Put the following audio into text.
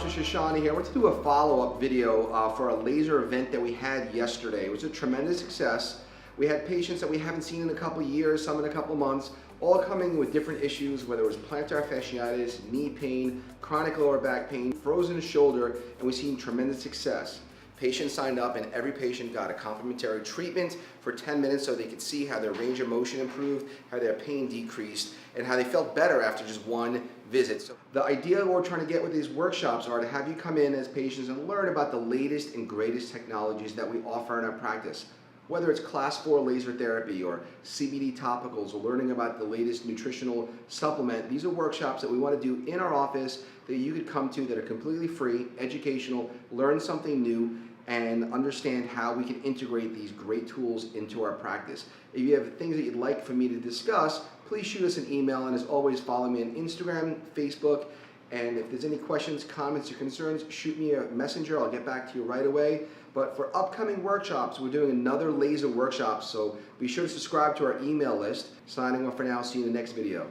Shoshany here. I want to do a follow-up video for a laser event that we had yesterday. It was a tremendous success. We had patients that we haven't seen in a couple years, some in a couple months, all coming with different issues, whether it was plantar fasciitis, knee pain, chronic lower back pain, frozen shoulder, and we've seen tremendous success. Patients signed up and every patient got a complimentary treatment for 10 minutes so they could see how their range of motion improved, how their pain decreased, and how they felt better after just one visit. So the idea we're trying to get with these workshops are to have you come in as patients and learn about the latest and greatest technologies that we offer in our practice. Whether it's class 4 laser therapy or CBD topicals or learning about the latest nutritional supplement, these are workshops that we want to do in our office that you could come to that are completely free, educational, learn something new, and understand how we can integrate these great tools into our practice. If you have things that you'd like for me to discuss, please shoot us an email, and as always, follow me on Instagram, Facebook, and if there's any questions, comments, or concerns, shoot me a messenger. I'll get back to you right away. But for upcoming workshops, we're doing another laser workshop, so be sure to subscribe to our email list. Signing off for now. See you in the next video.